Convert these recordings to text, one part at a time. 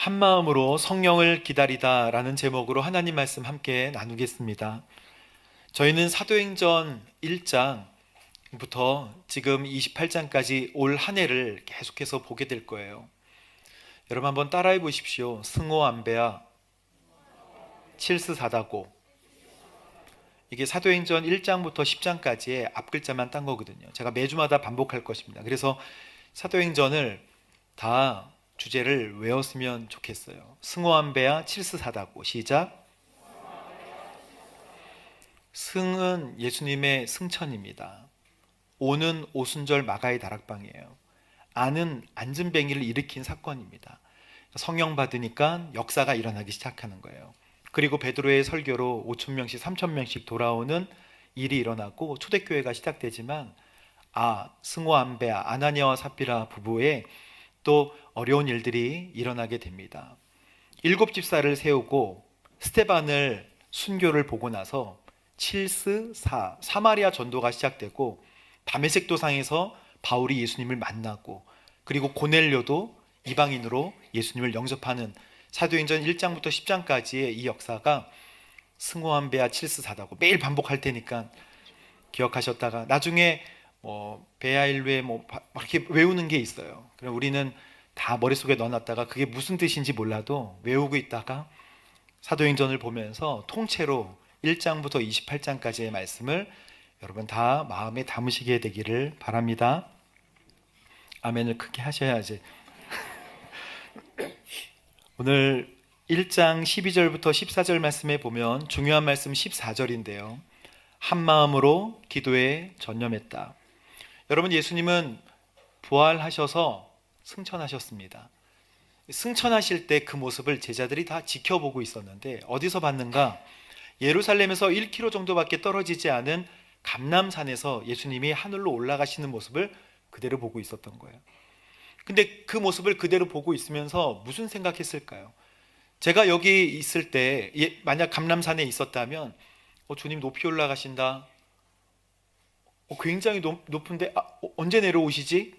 한마음으로 성령을 기다리다라는 제목으로 하나님 말씀 함께 나누겠습니다. 저희는 사도행전 1장부터 지금 28장까지 올 한 해를 계속해서 보게 될 거예요. 여러분 한번 따라해 보십시오. 승오암배아 칠스사다고. 이게 사도행전 1장부터 10장까지의 앞글자만 딴 거거든요. 제가 매주마다 반복할 것입니다. 그래서 사도행전을 다 주제를 외웠으면 좋겠어요. 승오암배아 칠스사다고. 시작. 승은 예수님의 승천입니다. 오는 오순절 마가의 다락방이에요. 안은 안진뱅이를 일으킨 사건입니다. 성령 받으니까 역사가 일어나기 시작하는 거예요. 그리고 베드로의 설교로 5,000명씩 3,000명씩 돌아오는 일이 일어나고 초대교회가 시작되지만 승오암배아 아나니아와 삽비라 부부의 또 어려운 일들이 일어나게 됩니다. 7집사를 세우고 스데반을 순교를 보고 나서 사마리아 전도가 시작되고 다메섹 도상에서 바울이 예수님을 만나고 그리고 고넬료도 이방인으로 예수님을 영접하는 사도행전 1장부터 10장까지의 이 역사가 승오암배아 칠스사다고 매일 반복할 테니까 기억하셨다가 나중에 베아일루에 이렇게 외우는 게 있어요. 그럼 우리는 다 머릿속에 넣어놨다가 그게 무슨 뜻인지 몰라도 외우고 있다가 사도행전을 보면서 통째로 1장부터 28장까지의 말씀을 여러분 다 마음에 담으시게 되기를 바랍니다. 아멘을 크게 하셔야지. 오늘 1장 12절부터 14절 말씀에 보면 중요한 말씀 14절인데요. 한 마음으로 기도에 전념했다. 여러분, 예수님은 부활하셔서 승천하셨습니다. 승천하실 때 그 모습을 제자들이 다 지켜보고 있었는데 어디서 봤는가? 예루살렘에서 1km 정도밖에 떨어지지 않은 감람산에서 예수님이 하늘로 올라가시는 모습을 그대로 보고 있었던 거예요. 근데 그 모습을 그대로 보고 있으면서 무슨 생각했을까요? 제가 여기 있을 때 만약 감람산에 있었다면 주님 높이 올라가신다. 굉장히 높은데 언제 내려오시지?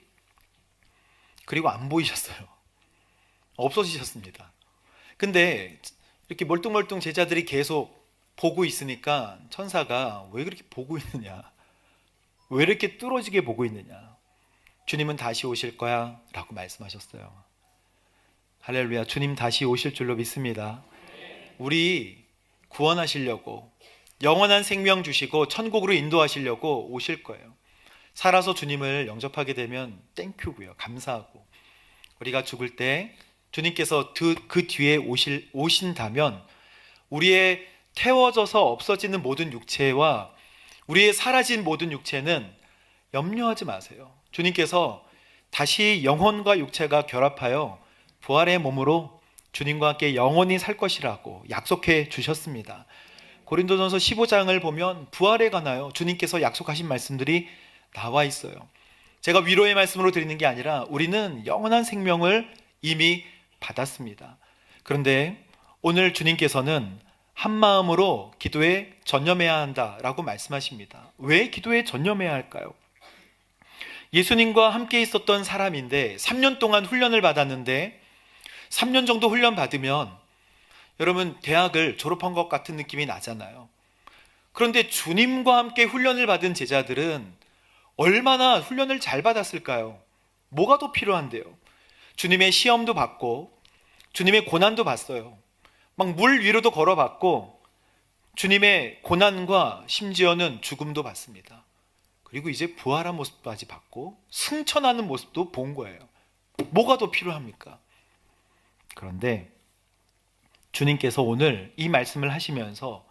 그리고 안 보이셨어요. 없어지셨습니다. 근데 이렇게 멀뚱멀뚱 제자들이 계속 보고 있으니까 천사가 왜 그렇게 보고 있느냐? 왜 이렇게 뚫어지게 보고 있느냐? 주님은 다시 오실 거야 라고 말씀하셨어요. 할렐루야. 주님 다시 오실 줄로 믿습니다. 우리 구원하시려고 영원한 생명 주시고 천국으로 인도하시려고 오실 거예요. 살아서 주님을 영접하게 되면 땡큐고요. 감사하고 우리가 죽을 때 주님께서 그 뒤에 오신다면 우리의 태워져서 없어지는 모든 육체와 우리의 사라진 모든 육체는 염려하지 마세요. 주님께서 다시 영혼과 육체가 결합하여 부활의 몸으로 주님과 함께 영원히 살 것이라고 약속해 주셨습니다. 고린도전서 15장을 보면 부활에 관하여 주님께서 약속하신 말씀들이 나와 있어요. 제가 위로의 말씀으로 드리는 게 아니라 우리는 영원한 생명을 이미 받았습니다. 그런데 오늘 주님께서는 한 마음으로 기도에 전념해야 한다라고 말씀하십니다. 왜 기도에 전념해야 할까요? 예수님과 함께 있었던 사람인데 3년 동안 훈련을 받았는데 3년 정도 훈련 받으면 여러분 대학을 졸업한 것 같은 느낌이 나잖아요. 그런데 주님과 함께 훈련을 받은 제자들은 얼마나 훈련을 잘 받았을까요? 뭐가 더 필요한데요? 주님의 시험도 받고 주님의 고난도 봤어요. 막 물 위로도 걸어봤고 주님의 고난과 심지어는 죽음도 봤습니다. 그리고 이제 부활한 모습까지 봤고 승천하는 모습도 본 거예요. 뭐가 더 필요합니까? 그런데 주님께서 오늘 이 말씀을 하시면서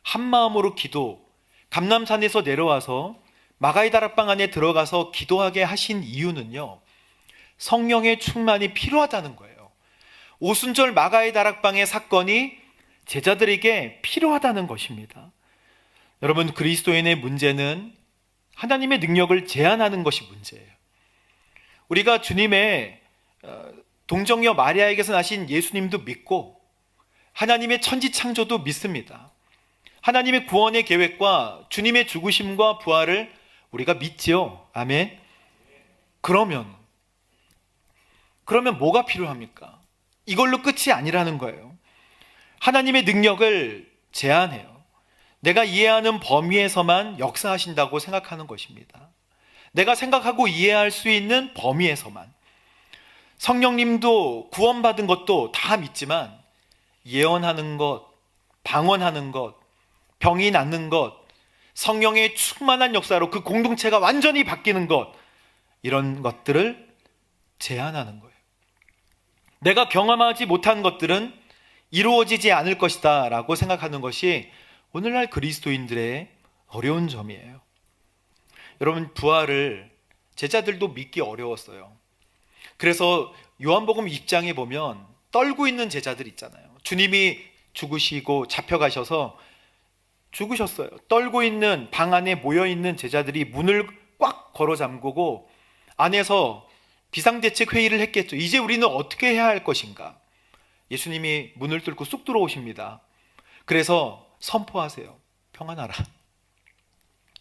한 마음으로 기도, 감람산에서 내려와서 마가의 다락방 안에 들어가서 기도하게 하신 이유는요, 성령의 충만이 필요하다는 거예요. 오순절 마가의 다락방의 사건이 제자들에게 필요하다는 것입니다. 여러분, 그리스도인의 문제는 하나님의 능력을 제한하는 것이 문제예요. 우리가 주님의 동정녀 마리아에게서 나신 예수님도 믿고 하나님의 천지창조도 믿습니다. 하나님의 구원의 계획과 주님의 죽으심과 부활을 우리가 믿지요. 아멘. 그러면 뭐가 필요합니까? 이걸로 끝이 아니라는 거예요. 하나님의 능력을 제한해요. 내가 이해하는 범위에서만 역사하신다고 생각하는 것입니다. 내가 생각하고 이해할 수 있는 범위에서만. 성령님도 구원받은 것도 다 믿지만 예언하는 것, 방언하는 것, 병이 낫는 것, 성령의 충만한 역사로 그 공동체가 완전히 바뀌는 것, 이런 것들을 제한하는 거예요. 내가 경험하지 못한 것들은 이루어지지 않을 것이다 라고 생각하는 것이 오늘날 그리스도인들의 어려운 점이에요. 여러분, 부활을 제자들도 믿기 어려웠어요. 그래서 요한복음 6장에 보면 떨고 있는 제자들 있잖아요. 주님이 죽으시고 잡혀가셔서 죽으셨어요. 떨고 있는 방 안에 모여있는 제자들이 문을 꽉 걸어 잠그고 안에서 비상대책 회의를 했겠죠. 이제 우리는 어떻게 해야 할 것인가? 예수님이 문을 뚫고 쑥 들어오십니다. 그래서 선포하세요. 평안하라.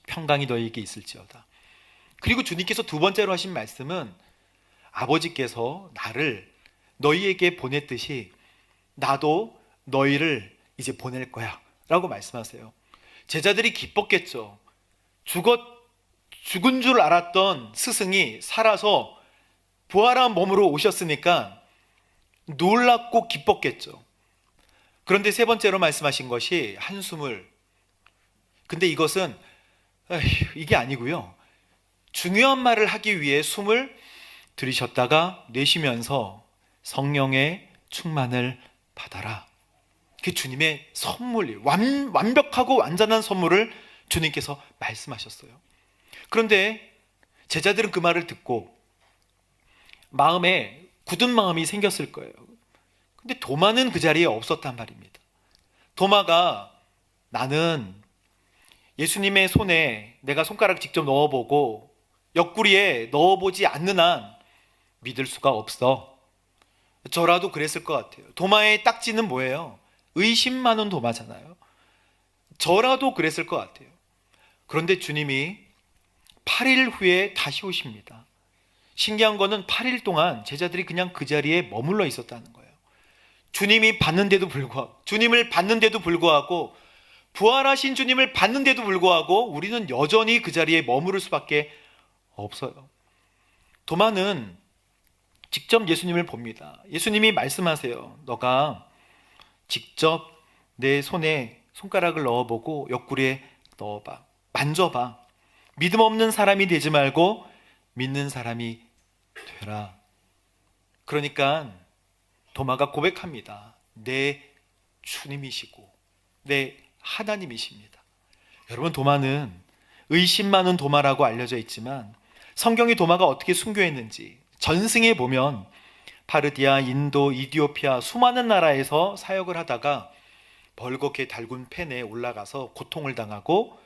평강이 너희에게 있을지어다. 그리고 주님께서 두 번째로 하신 말씀은 아버지께서 나를 너희에게 보냈듯이 나도 너희를 이제 보낼 거야 라고 말씀하세요. 제자들이 기뻤겠죠. 죽은 줄 알았던 스승이 살아서 부활한 몸으로 오셨으니까 놀랍고 기뻤겠죠. 그런데 세 번째로 말씀하신 것이 한숨을, 근데 이것은 이게 아니고요, 중요한 말을 하기 위해 숨을 들이셨다가 내쉬면서 성령의 충만을 받아라. 그게 주님의 선물, 완벽하고 완전한 선물을 주님께서 말씀하셨어요. 그런데 제자들은 그 말을 듣고 마음에 굳은 마음이 생겼을 거예요. 근데 도마는 그 자리에 없었단 말입니다. 도마가 나는 예수님의 손에 내가 손가락 직접 넣어보고 옆구리에 넣어보지 않는 한 믿을 수가 없어. 저라도 그랬을 것 같아요. 도마의 딱지는 뭐예요? 의심 많은 도마잖아요. 저라도 그랬을 것 같아요. 그런데 주님이 8일 후에 다시 오십니다. 신기한 거는 8일 동안 제자들이 그냥 그 자리에 머물러 있었다는 거예요. 주님을 받는데도 불구하고 부활하신 주님을 받는데도 불구하고 우리는 여전히 그 자리에 머무를 수밖에 없어요. 도마는 직접 예수님을 봅니다. 예수님이 말씀하세요. 너가 직접 내 손에 손가락을 넣어보고 옆구리에 넣어봐. 만져봐. 믿음 없는 사람이 되지 말고 믿는 사람이 되라. 그러니까 도마가 고백합니다. 내 주님이시고 내 하나님이십니다. 여러분, 도마는 의심 많은 도마라고 알려져 있지만 성경이 도마가 어떻게 순교했는지 전승에 보면 파르디아, 인도, 이디오피아 수많은 나라에서 사역을 하다가 벌겋게 달군 펜에 올라가서 고통을 당하고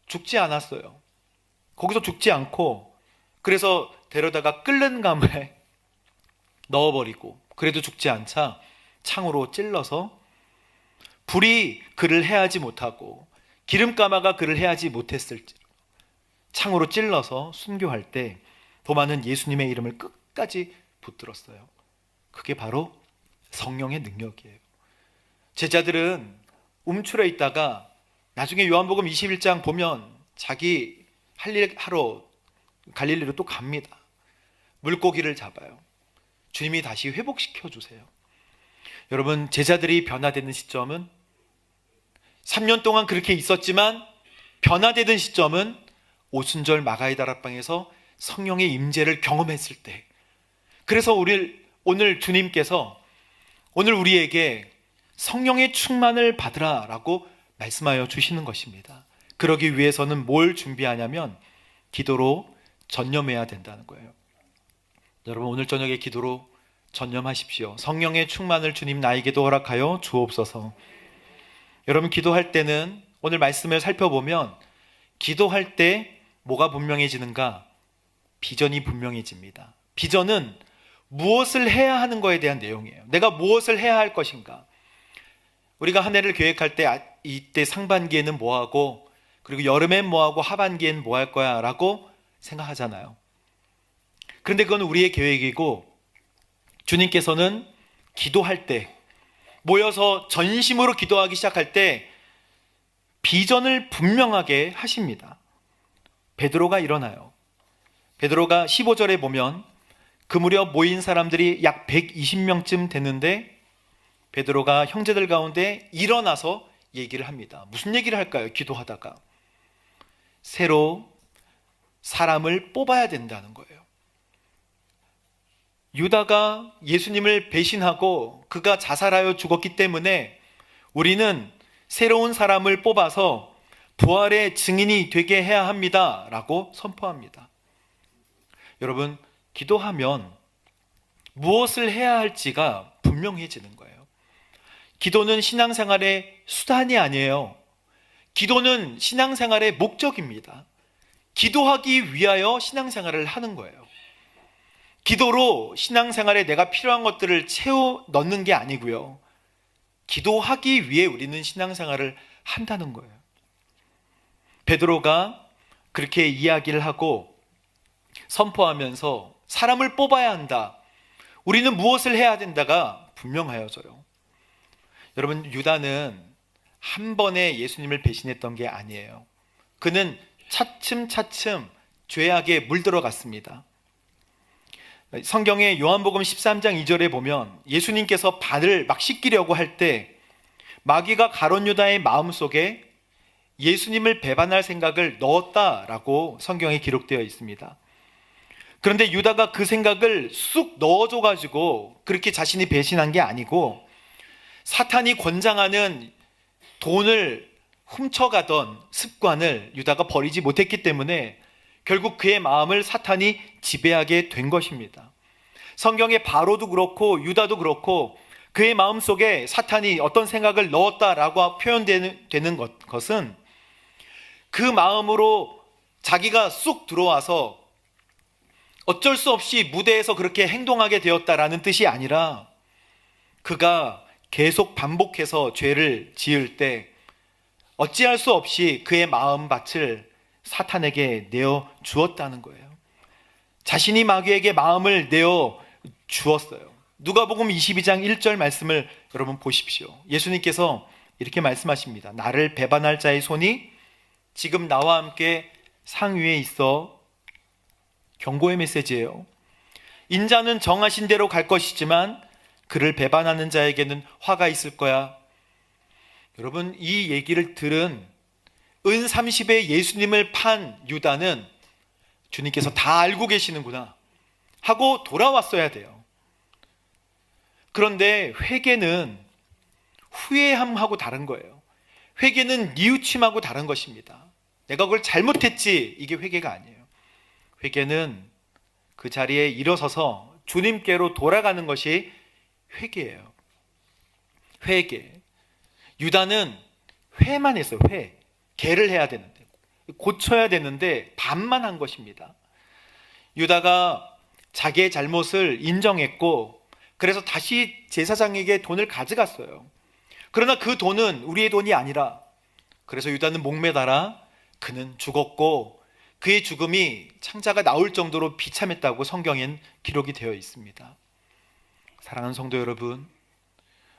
죽지 않았어요. 거기서 죽지 않고 그래서 데려다가 끓는 감에 넣어버리고 그래도 죽지 않자 창으로 찔러서 불이 그를 해하지 못하고 기름가마가 그를 해하지 못했을지로 창으로 찔러서 순교할 때 도마는 예수님의 이름을 끝까지 붙들었어요. 그게 바로 성령의 능력이에요. 제자들은 움츠러 있다가 나중에 요한복음 21장 보면 자기 할 일 하러 갈릴리로 또 갑니다. 물고기를 잡아요. 주님이 다시 회복시켜 주세요. 여러분, 제자들이 변화되는 시점은 3년 동안 그렇게 있었지만 변화되던 시점은 오순절 마가의 다락방에서 성령의 임재를 경험했을 때. 그래서 오늘 주님께서 오늘 우리에게 성령의 충만을 받으라 라고 말씀하여 주시는 것입니다. 그러기 위해서는 뭘 준비하냐면 기도로 전념해야 된다는 거예요. 여러분, 오늘 저녁에 기도로 전념하십시오. 성령의 충만을 주님 나에게도 허락하여 주옵소서. 여러분, 기도할 때는 오늘 말씀을 살펴보면 기도할 때 뭐가 분명해지는가? 비전이 분명해집니다. 비전은 무엇을 해야 하는 거에 대한 내용이에요. 내가 무엇을 해야 할 것인가? 우리가 한 해를 계획할 때 이때 상반기에는 뭐하고 그리고 여름엔 뭐하고 하반기엔 뭐 할 거야 라고 생각하잖아요. 그런데 그건 우리의 계획이고 주님께서는 기도할 때, 모여서 전심으로 기도하기 시작할 때 비전을 분명하게 하십니다. 베드로가 일어나요. 베드로가 15절에 보면 그 무렵 모인 사람들이 약 120명쯤 됐는데 베드로가 형제들 가운데 일어나서 얘기를 합니다. 무슨 얘기를 할까요? 기도하다가 새로 사람을 뽑아야 된다는 거예요. 유다가 예수님을 배신하고 그가 자살하여 죽었기 때문에 우리는 새로운 사람을 뽑아서 부활의 증인이 되게 해야 합니다 라고 선포합니다. 여러분, 기도하면 무엇을 해야 할지가 분명해지는 거예요. 기도는 신앙생활의 수단이 아니에요. 기도는 신앙생활의 목적입니다. 기도하기 위하여 신앙생활을 하는 거예요. 기도로 신앙생활에 내가 필요한 것들을 채워 넣는 게 아니고요. 기도하기 위해 우리는 신앙생활을 한다는 거예요. 베드로가 그렇게 이야기를 하고 선포하면서 사람을 뽑아야 한다. 우리는 무엇을 해야 된다가 분명하여져요. 여러분, 유다는 한 번에 예수님을 배신했던 게 아니에요. 그는 차츰차츰 죄악에 물들어갔습니다. 성경의 요한복음 13장 2절에 보면 예수님께서 발을 막 씻기려고 할 때 마귀가 가룟 유다의 마음속에 예수님을 배반할 생각을 넣었다라고 성경에 기록되어 있습니다. 그런데 유다가 그 생각을 쑥 넣어줘가지고 그렇게 자신이 배신한 게 아니고 사탄이 권장하는 돈을 훔쳐가던 습관을 유다가 버리지 못했기 때문에 결국 그의 마음을 사탄이 지배하게 된 것입니다. 성경에 바로도 그렇고 유다도 그렇고 그의 마음속에 사탄이 어떤 생각을 넣었다라고 표현되는 것은 그 마음으로 자기가 쑥 들어와서 어쩔 수 없이 무대에서 그렇게 행동하게 되었다라는 뜻이 아니라 그가 계속 반복해서 죄를 지을 때 어찌할 수 없이 그의 마음밭을 사탄에게 내어 주었다는 거예요. 자신이 마귀에게 마음을 내어 주었어요. 누가복음 22장 1절 말씀을 여러분 보십시오. 예수님께서 이렇게 말씀하십니다. 나를 배반할 자의 손이 지금 나와 함께 상 위에 있어. 경고의 메시지예요. 인자는 정하신 대로 갈 것이지만 그를 배반하는 자에게는 화가 있을 거야. 여러분, 이 얘기를 들은 은 30에 예수님을 판 유다는 주님께서 다 알고 계시는구나 하고 돌아왔어야 돼요. 그런데 회개는 후회함하고 다른 거예요. 회개는 뉘우침하고 다른 것입니다. 내가 그걸 잘못했지, 이게 회개가 아니에요. 회개는 그 자리에 일어서서 주님께로 돌아가는 것이 회개예요. 회개. 유다는 회만 했어요. 개를 해야 되는데, 고쳐야 되는데 반만 한 것입니다. 유다가 자기의 잘못을 인정했고 그래서 다시 제사장에게 돈을 가져갔어요. 그러나 그 돈은 우리의 돈이 아니라, 그래서 유다는 목매달아 그는 죽었고 그의 죽음이 창자가 나올 정도로 비참했다고 성경엔 기록이 되어 있습니다. 사랑하는 성도 여러분,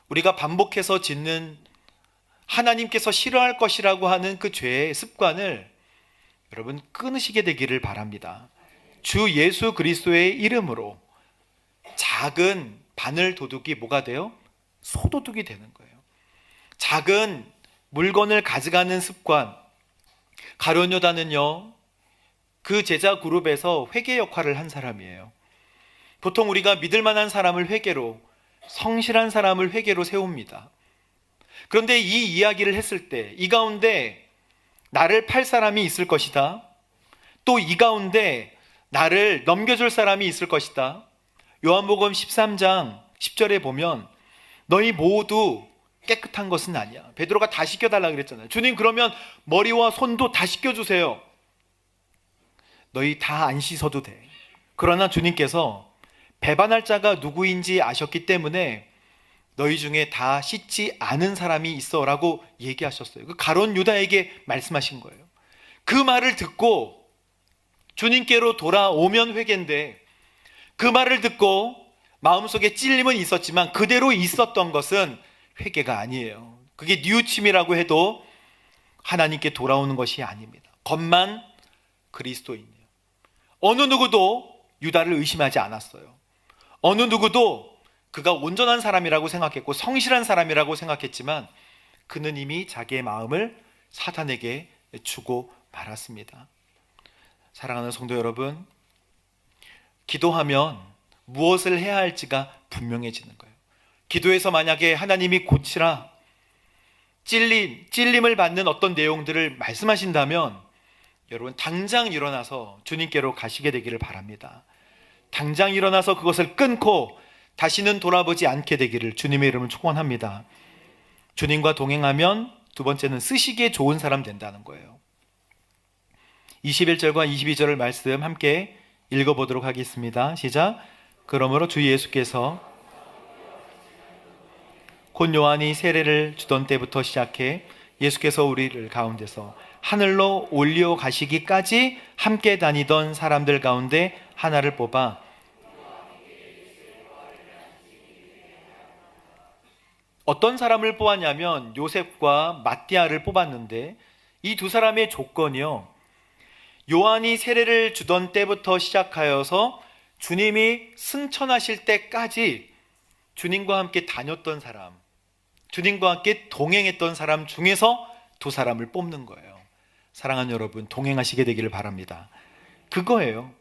우리가 반복해서 짓는 하나님께서 싫어할 것이라고 하는 그 죄의 습관을 여러분 끊으시게 되기를 바랍니다. 주 예수 그리스도의 이름으로 작은 바늘 도둑이 뭐가 돼요? 소도둑이 되는 거예요. 작은 물건을 가져가는 습관. 가룟 유다는요, 그 제자 그룹에서 회개 역할을 한 사람이에요. 보통 우리가 믿을 만한 사람을 회개로, 성실한 사람을 회개로 세웁니다. 그런데 이 이야기를 했을 때 이 가운데 나를 팔 사람이 있을 것이다. 또 이 가운데 나를 넘겨줄 사람이 있을 것이다. 요한복음 13장 10절에 보면 너희 모두 깨끗한 것은 아니야. 베드로가 다 씻겨달라 그랬잖아요. 주님, 그러면 머리와 손도 다 씻겨주세요. 너희 다 안 씻어도 돼. 그러나 주님께서 배반할 자가 누구인지 아셨기 때문에 너희 중에 다 씻지 않은 사람이 있어 라고 얘기하셨어요. 그 가룟 유다에게 말씀하신 거예요. 그 말을 듣고 주님께로 돌아오면 회개인데, 그 말을 듣고 마음속에 찔림은 있었지만 그대로 있었던 것은 회개가 아니에요. 그게 뉘우침이라고 해도 하나님께 돌아오는 것이 아닙니다. 겉만 그리스도인이에요. 어느 누구도 유다를 의심하지 않았어요. 어느 누구도 그가 온전한 사람이라고 생각했고 성실한 사람이라고 생각했지만 그는 이미 자기의 마음을 사탄에게 주고 말았습니다. 사랑하는 성도 여러분, 기도하면 무엇을 해야 할지가 분명해지는 거예요. 기도에서 만약에 하나님이 고치라, 찔림을 받는 어떤 내용들을 말씀하신다면 여러분 당장 일어나서 주님께로 가시게 되기를 바랍니다. 당장 일어나서 그것을 끊고 다시는 돌아보지 않게 되기를 주님의 이름을 축원합니다. 주님과 동행하면 두 번째는 쓰시기에 좋은 사람 된다는 거예요. 21절과 22절을 말씀 함께 읽어보도록 하겠습니다. 시작. 그러므로 주 예수께서 곧 요한이 세례를 주던 때부터 시작해 예수께서 우리를 가운데서 하늘로 올려 가시기까지 함께 다니던 사람들 가운데 하나를 뽑아 어떤 사람을 뽑았냐면 요셉과 마띠아를 뽑았는데 이 두 사람의 조건이요, 요한이 세례를 주던 때부터 시작하여서 주님이 승천하실 때까지 주님과 함께 다녔던 사람, 주님과 함께 동행했던 사람 중에서 두 사람을 뽑는 거예요. 사랑하는 여러분, 동행하시게 되기를 바랍니다. 그거예요.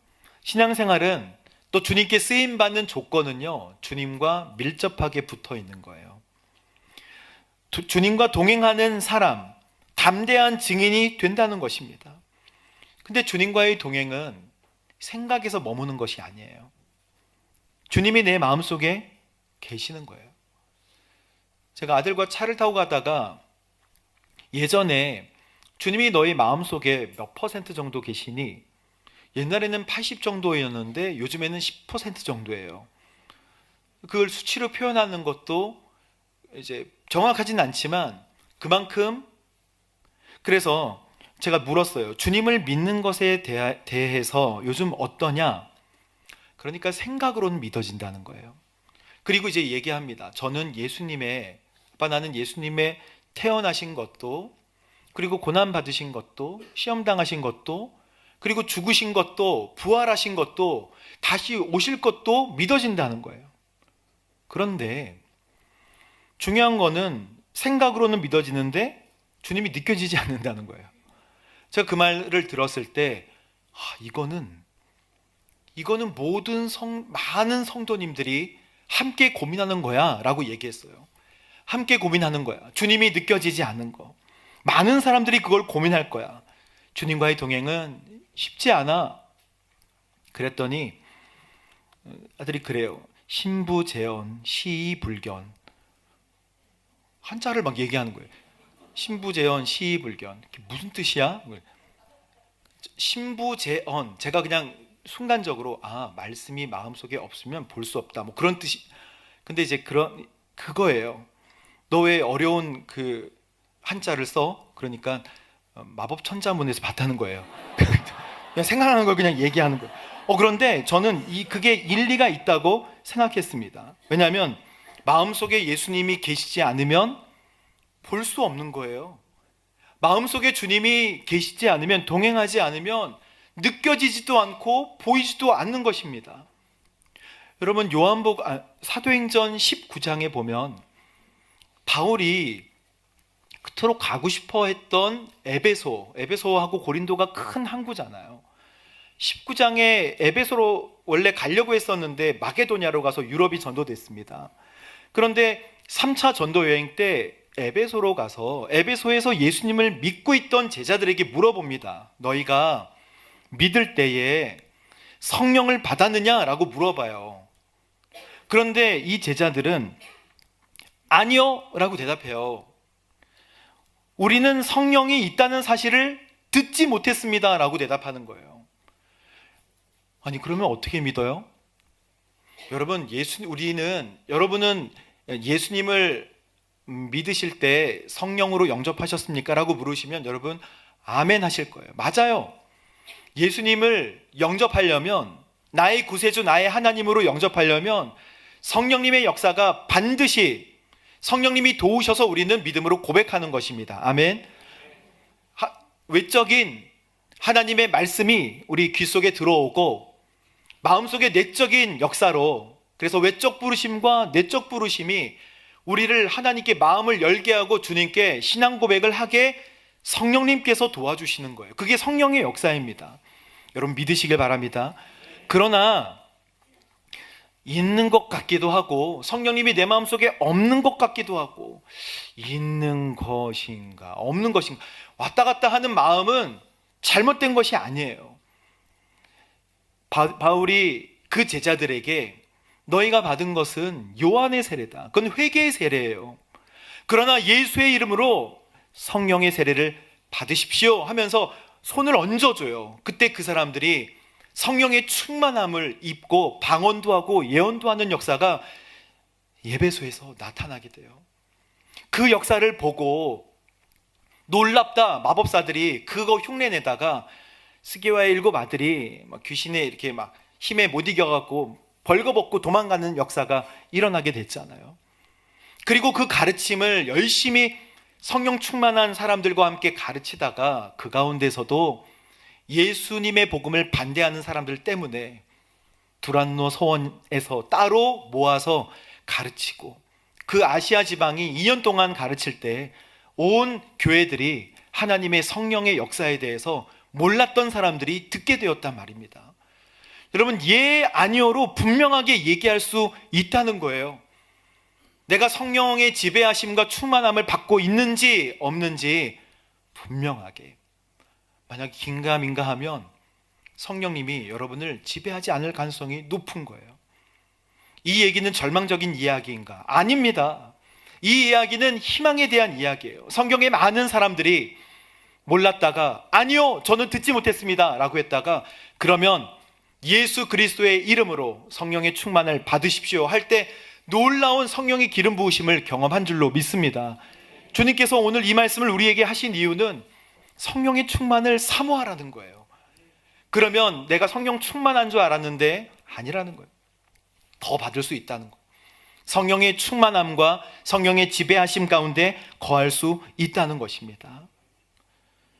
신앙생활은 또 주님께 쓰임받는 조건은요, 주님과 밀접하게 붙어 있는 거예요. 주님과 동행하는 사람, 담대한 증인이 된다는 것입니다. 근데 주님과의 동행은 생각에서 머무는 것이 아니에요. 주님이 내 마음속에 계시는 거예요. 제가 아들과 차를 타고 가다가 예전에 주님이 너희 마음속에 몇 퍼센트 정도 계시니? 옛날에는 80 정도였는데 요즘에는 10% 정도예요. 그걸 수치로 표현하는 것도 이제 정확하진 않지만 그만큼, 그래서 제가 물었어요. 주님을 믿는 것에 대해서 요즘 어떠냐? 그러니까 생각으로는 믿어진다는 거예요. 그리고 이제 얘기합니다. 저는 예수님의, 아빠 나는 예수님의 태어나신 것도, 그리고 고난 받으신 것도, 시험 당하신 것도, 그리고 죽으신 것도, 부활하신 것도, 다시 오실 것도 믿어진다는 거예요. 그런데 중요한 거는 생각으로는 믿어지는데 주님이 느껴지지 않는다는 거예요. 제가 그 말을 들었을 때 이거는 많은 성도님들이 함께 고민하는 거야 라고 얘기했어요. 함께 고민하는 거야. 주님이 느껴지지 않는 거. 많은 사람들이 그걸 고민할 거야. 주님과의 동행은 쉽지 않아. 그랬더니 아들이 그래요. 신부재언 시의불견, 한자를 막 얘기하는 거예요. 신부재언 시의불견, 무슨 뜻이야? 신부재언, 제가 그냥 순간적으로 말씀이 마음속에 없으면 볼 수 없다, 뭐 그런 뜻이. 근데 이제 그거예요. 너 왜 어려운 그 한자를 써? 그러니까 마법 천자문에서 봤다는 거예요. 그냥 생각하는 걸 그냥 얘기하는 거예요. 그런데 저는 그게 일리가 있다고 생각했습니다. 왜냐하면 마음속에 예수님이 계시지 않으면 볼 수 없는 거예요. 마음속에 주님이 계시지 않으면, 동행하지 않으면 느껴지지도 않고 보이지도 않는 것입니다. 여러분, 사도행전 19장에 보면 바울이 그토록 가고 싶어 했던 에베소하고 고린도가 큰 항구잖아요. 19장에 에베소로 원래 가려고 했었는데 마게도냐로 가서 유럽이 전도됐습니다. 그런데 3차 전도 여행 때 에베소로 가서 에베소에서 예수님을 믿고 있던 제자들에게 물어봅니다. 너희가 믿을 때에 성령을 받았느냐라고 물어봐요. 그런데 이 제자들은 아니요 라고 대답해요. 우리는 성령이 있다는 사실을 듣지 못했습니다 라고 대답하는 거예요. 아니, 그러면 어떻게 믿어요? 여러분은 예수님을 믿으실 때 성령으로 영접하셨습니까? 라고 물으시면 여러분 아멘 하실 거예요. 맞아요. 예수님을 영접하려면, 나의 구세주, 나의 하나님으로 영접하려면 성령님의 역사가 반드시 성령님이 도우셔서 우리는 믿음으로 고백하는 것입니다. 아멘. 외적인 하나님의 말씀이 우리 귀 속에 들어오고 마음속에 내적인 역사로, 그래서 외적 부르심과 내적 부르심이 우리를 하나님께 마음을 열게 하고 주님께 신앙 고백을 하게 성령님께서 도와주시는 거예요. 그게 성령의 역사입니다. 여러분 믿으시길 바랍니다. 그러나 있는 것 같기도 하고 성령님이 내 마음속에 없는 것 같기도 하고, 있는 것인가 없는 것인가 왔다 갔다 하는 마음은 잘못된 것이 아니에요. 바울이 그 제자들에게 너희가 받은 것은 요한의 세례다, 그건 회개의 세례예요. 그러나 예수의 이름으로 성령의 세례를 받으십시오 하면서 손을 얹어줘요. 그때 그 사람들이 성령의 충만함을 입고 방언도 하고 예언도 하는 역사가 예배소에서 나타나게 돼요. 그 역사를 보고 놀랍다, 마법사들이 그거 흉내내다가 스게와의 7 아들이 막 귀신에 이렇게 막 힘에 못 이겨갖고 벌거벗고 도망가는 역사가 일어나게 됐잖아요. 그리고 그 가르침을 열심히 성령 충만한 사람들과 함께 가르치다가 그 가운데서도 예수님의 복음을 반대하는 사람들 때문에 두란노 서원에서 따로 모아서 가르치고, 그 아시아 지방이 2년 동안 가르칠 때 온 교회들이 하나님의 성령의 역사에 대해서 몰랐던 사람들이 듣게 되었단 말입니다. 여러분, 예 아니오로 분명하게 얘기할 수 있다는 거예요. 내가 성령의 지배하심과 충만함을 받고 있는지 없는지 분명하게. 만약 긴가민가 하면 성령님이 여러분을 지배하지 않을 가능성이 높은 거예요. 이 얘기는 절망적인 이야기인가? 아닙니다. 이 이야기는 희망에 대한 이야기예요. 성경에 많은 사람들이 몰랐다가 아니요, 저는 듣지 못했습니다 라고 했다가, 그러면 예수 그리스도의 이름으로 성령의 충만을 받으십시오 할 때 놀라운 성령의 기름 부으심을 경험한 줄로 믿습니다. 주님께서 오늘 이 말씀을 우리에게 하신 이유는 성령의 충만을 사모하라는 거예요. 그러면 내가 성령 충만한 줄 알았는데 아니라는 거예요. 더 받을 수 있다는 거. 성령의 충만함과 성령의 지배하심 가운데 거할 수 있다는 것입니다.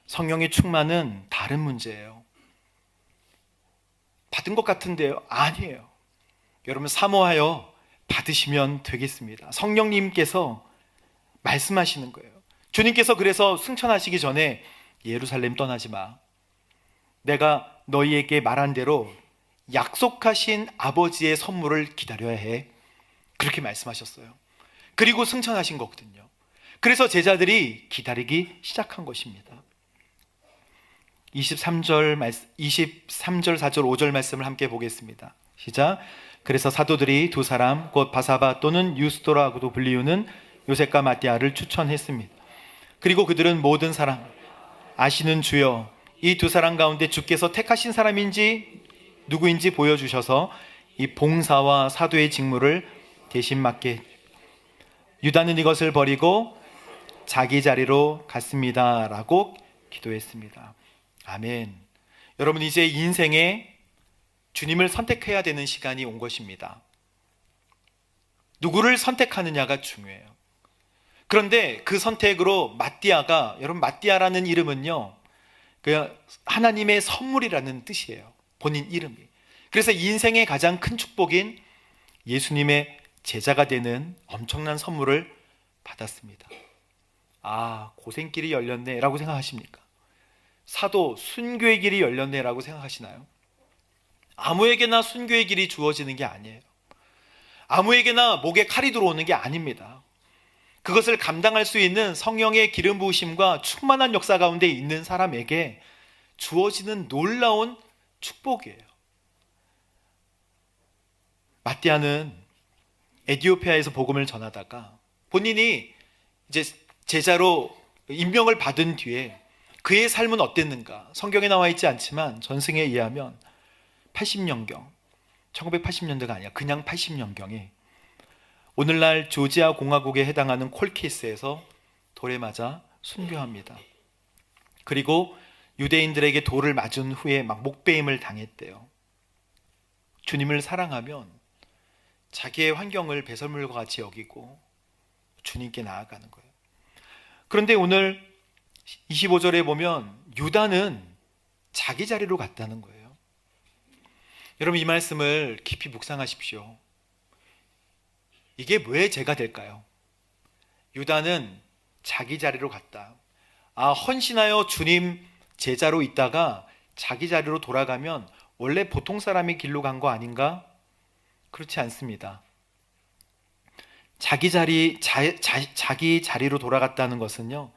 성령의 충만은 다른 문제예요. 받은 것 같은데요? 아니에요. 여러분 사모하여 받으시면 되겠습니다. 성령님께서 말씀하시는 거예요. 주님께서 그래서 승천하시기 전에 예루살렘 떠나지 마, 내가 너희에게 말한 대로 약속하신 아버지의 선물을 기다려야 해, 그렇게 말씀하셨어요. 그리고 승천하신 거거든요. 그래서 제자들이 기다리기 시작한 것입니다. 23절 4절 5절 말씀을 함께 보겠습니다. 시작. 그래서 사도들이 2 사람 곧 바사바 또는 유스도라고도 불리우는 요셉과 마띠아를 추천했습니다. 그리고 그들은 모든 사람 아시는 주여, 이 2 사람 가운데 주께서 택하신 사람인지 누구인지 보여주셔서 이 봉사와 사도의 직무를 대신 맡게. 유다는 이것을 버리고 자기 자리로 갔습니다 라고 기도했습니다. 아멘. 여러분, 이제 인생에 주님을 선택해야 되는 시간이 온 것입니다. 누구를 선택하느냐가 중요해요. 그런데 그 선택으로 마띠아가, 여러분 마띠아라는 이름은요, 그 하나님의 선물이라는 뜻이에요. 본인 이름이. 그래서 인생의 가장 큰 축복인 예수님의 제자가 되는 엄청난 선물을 받았습니다. 아, 고생길이 열렸네 라고 생각하십니까? 사도 순교의 길이 열렸네 라고 생각하시나요? 아무에게나 순교의 길이 주어지는 게 아니에요. 아무에게나 목에 칼이 들어오는 게 아닙니다. 그것을 감당할 수 있는 성령의 기름 부으심과 충만한 역사 가운데 있는 사람에게 주어지는 놀라운 축복이에요. 마띠아는 에티오피아에서 복음을 전하다가 본인이 이제 제자로 임명을 받은 뒤에 그의 삶은 어땠는가? 성경에 나와 있지 않지만 전승에 의하면 80년경, 1980년대가 아니야, 그냥 80년경에 오늘날 조지아 공화국에 해당하는 콜키스에서 돌에 맞아 순교합니다. 그리고 유대인들에게 돌을 맞은 후에 막 목베임을 당했대요. 주님을 사랑하면 자기의 환경을 배설물과 같이 여기고 주님께 나아가는 거예요. 그런데 오늘 25절에 보면 유다는 자기 자리로 갔다는 거예요. 여러분, 이 말씀을 깊이 묵상하십시오. 이게 왜 죄가 될까요? 유다는 자기 자리로 갔다. 헌신하여 주님 제자로 있다가 자기 자리로 돌아가면 원래 보통 사람이 길로 간 거 아닌가? 그렇지 않습니다. 자기 자리로 돌아갔다는 것은요,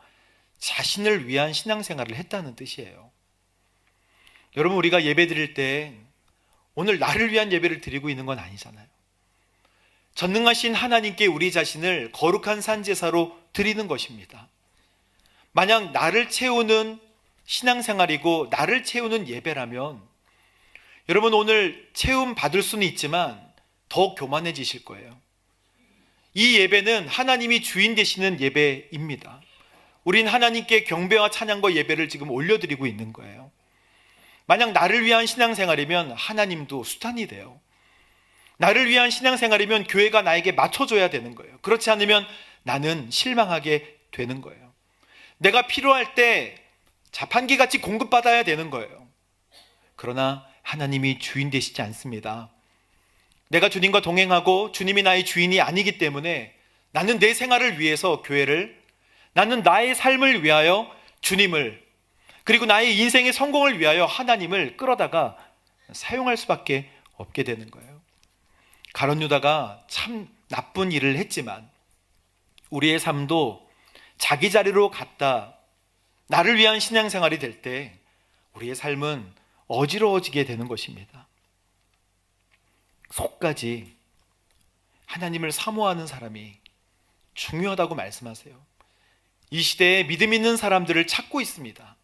자신을 위한 신앙생활을 했다는 뜻이에요. 여러분, 우리가 예배 드릴 때 오늘 나를 위한 예배를 드리고 있는 건 아니잖아요. 전능하신 하나님께 우리 자신을 거룩한 산제사로 드리는 것입니다. 만약 나를 채우는 신앙생활이고 나를 채우는 예배라면 여러분, 오늘 채움 받을 수는 있지만 더 교만해지실 거예요. 이 예배는 하나님이 주인 되시는 예배입니다. 우린 하나님께 경배와 찬양과 예배를 지금 올려드리고 있는 거예요. 만약 나를 위한 신앙생활이면 하나님도 수단이 돼요. 나를 위한 신앙생활이면 교회가 나에게 맞춰줘야 되는 거예요. 그렇지 않으면 나는 실망하게 되는 거예요. 내가 필요할 때 자판기같이 공급받아야 되는 거예요. 그러나 하나님이 주인 되시지 않습니다. 내가 주님과 동행하고 주님이 나의 주인이 아니기 때문에 나는 내 생활을 위해서 교회를, 나는 나의 삶을 위하여 주님을, 그리고 나의 인생의 성공을 위하여 하나님을 끌어다가 사용할 수밖에 없게 되는 거예요. 가룟 유다가 참 나쁜 일을 했지만 우리의 삶도 자기 자리로 갔다, 나를 위한 신앙생활이 될 때 우리의 삶은 어지러워지게 되는 것입니다. 속까지 하나님을 사모하는 사람이 중요하다고 말씀하세요. 이 시대에 믿음 있는 사람들을 찾고 있습니다.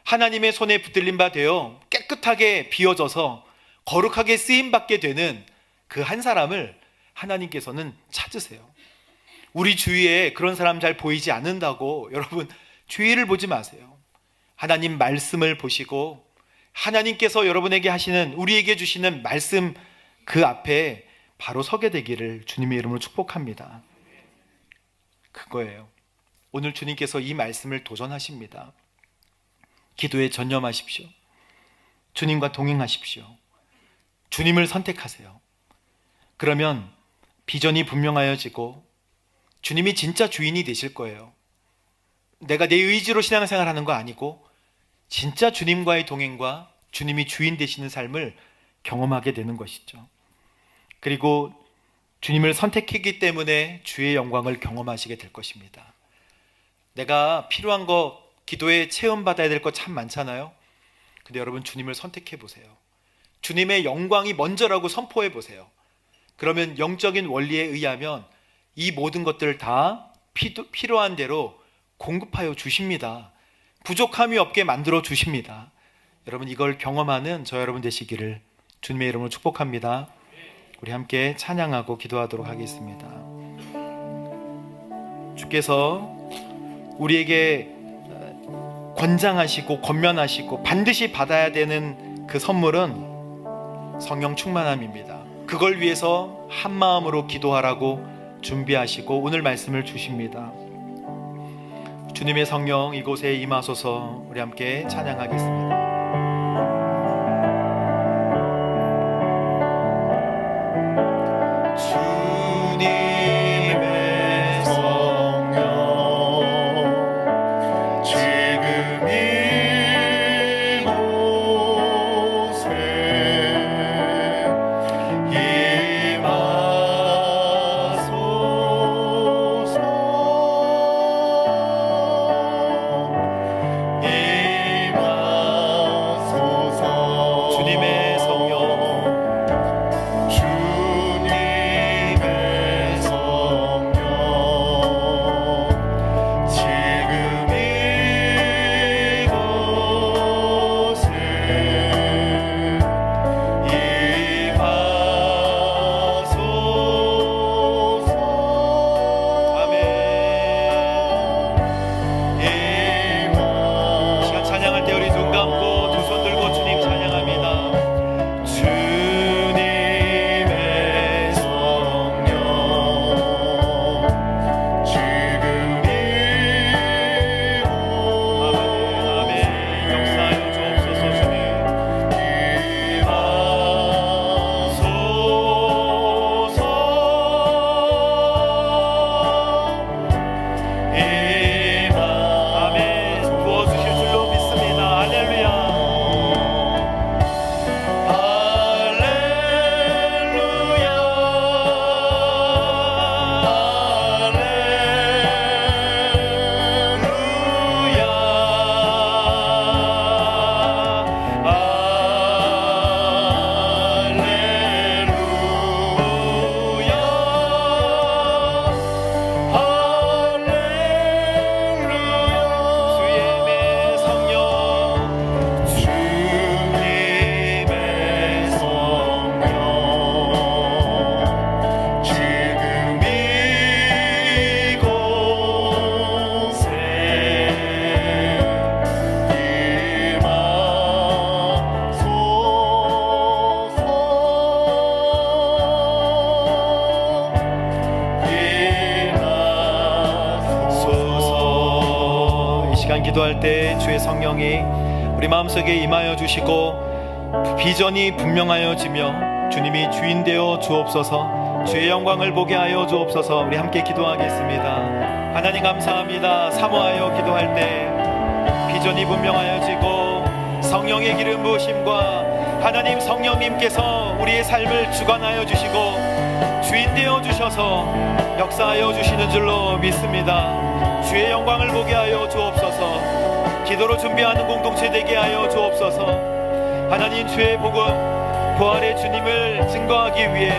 하나님의 손에 붙들린 바 되어 깨끗하게 비워져서 거룩하게 쓰임받게 되는 그 한 사람을 하나님께서는 찾으세요. 우리 주위에 그런 사람 잘 보이지 않는다고 여러분 주위를 보지 마세요. 하나님 말씀을 보시고 하나님께서 여러분에게 하시는, 우리에게 주시는 말씀 그 앞에 바로 서게 되기를 주님의 이름으로 축복합니다. 그거예요. 오늘 주님께서 이 말씀을 도전하십니다. 기도에 전념하십시오. 주님과 동행하십시오. 주님을 선택하세요. 그러면 비전이 분명하여지고 주님이 진짜 주인이 되실 거예요. 내가 내 의지로 신앙생활하는 거 아니고 진짜 주님과의 동행과 주님이 주인 되시는 삶을 경험하게 되는 것이죠. 그리고 주님을 선택했기 때문에 주의 영광을 경험하시게 될 것입니다. 내가 필요한 거, 기도에 체험받아야 될 거 참 많잖아요. 근데 여러분, 주님을 선택해 보세요. 주님의 영광이 먼저라고 선포해 보세요. 그러면 영적인 원리에 의하면 이 모든 것들을 다 필요한 대로 공급하여 주십니다. 부족함이 없게 만들어 주십니다. 여러분, 이걸 경험하는 저 여러분 되시기를 주님의 이름으로 축복합니다. 우리 함께 찬양하고 기도하도록 하겠습니다. 주께서 우리에게 권장하시고 권면하시고 반드시 받아야 되는 그 선물은 성령 충만함입니다. 그걸 위해서 한 마음으로 기도하라고 준비하시고 오늘 말씀을 주십니다. 주님의 성령 이곳에 임하소서. 우리 함께 찬양하겠습니다. 임하소서. 시간 기도할 때 주의 성령이 우리 마음속에 임하여 주시고 비전이 분명하여지며 주님이 주인 되어 주옵소서, 주의 영광을 보게 하여 주옵소서. 우리 함께 기도하겠습니다. 하나님 감사합니다. 사모하여 기도할 때 비전이 분명하여지고 성령의 기름 부으심과 하나님 성령님께서 우리의 삶을 주관하여 주시고 주인 되어 주셔서 역사하여 주시는 줄로 믿습니다. 주의 영광을 보게 하여 주옵소서. 기도로 준비하는 공동체 되게 하여 주옵소서. 하나님 주의 복음 부활의 주님을 증거하기 위해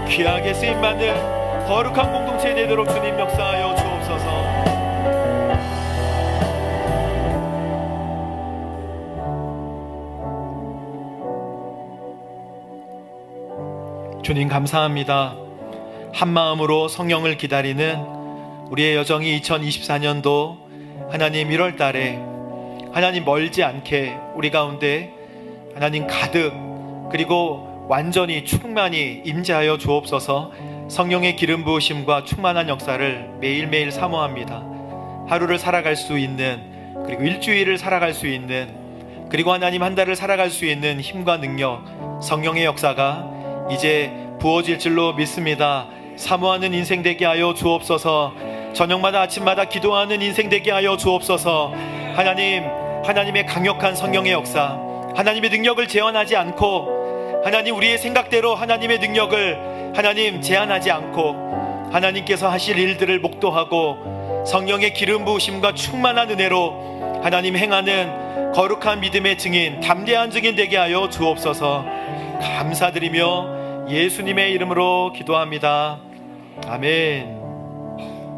귀하게 쓰임받는 거룩한 공동체 되도록 주님 역사하여 주옵소서. 주님 감사합니다. 한마음으로 성령을 기다리는 우리의 여정이 2024년도 하나님 1월 달에 하나님 멀지 않게 우리 가운데 하나님 가득 그리고 완전히 충만히 임재하여 주옵소서. 성령의 기름 부으심과 충만한 역사를 매일매일 사모합니다. 하루를 살아갈 수 있는, 그리고 일주일을 살아갈 수 있는, 그리고 하나님 한 달을 살아갈 수 있는 힘과 능력, 성령의 역사가 이제 부어질 줄로 믿습니다. 사모하는 인생 되게 하여 주옵소서. 저녁마다 아침마다 기도하는 인생 되게 하여 주옵소서. 하나님, 하나님의 강력한 성령의 역사, 하나님의 능력을 제한하지 않고 하나님 우리의 생각대로 하나님의 능력을 하나님 제한하지 않고 하나님께서 하실 일들을 목도하고 성령의 기름 부으심과 충만한 은혜로 하나님 행하는 거룩한 믿음의 증인, 담대한 증인 되게 하여 주옵소서. 감사드리며 예수님의 이름으로 기도합니다. 아멘.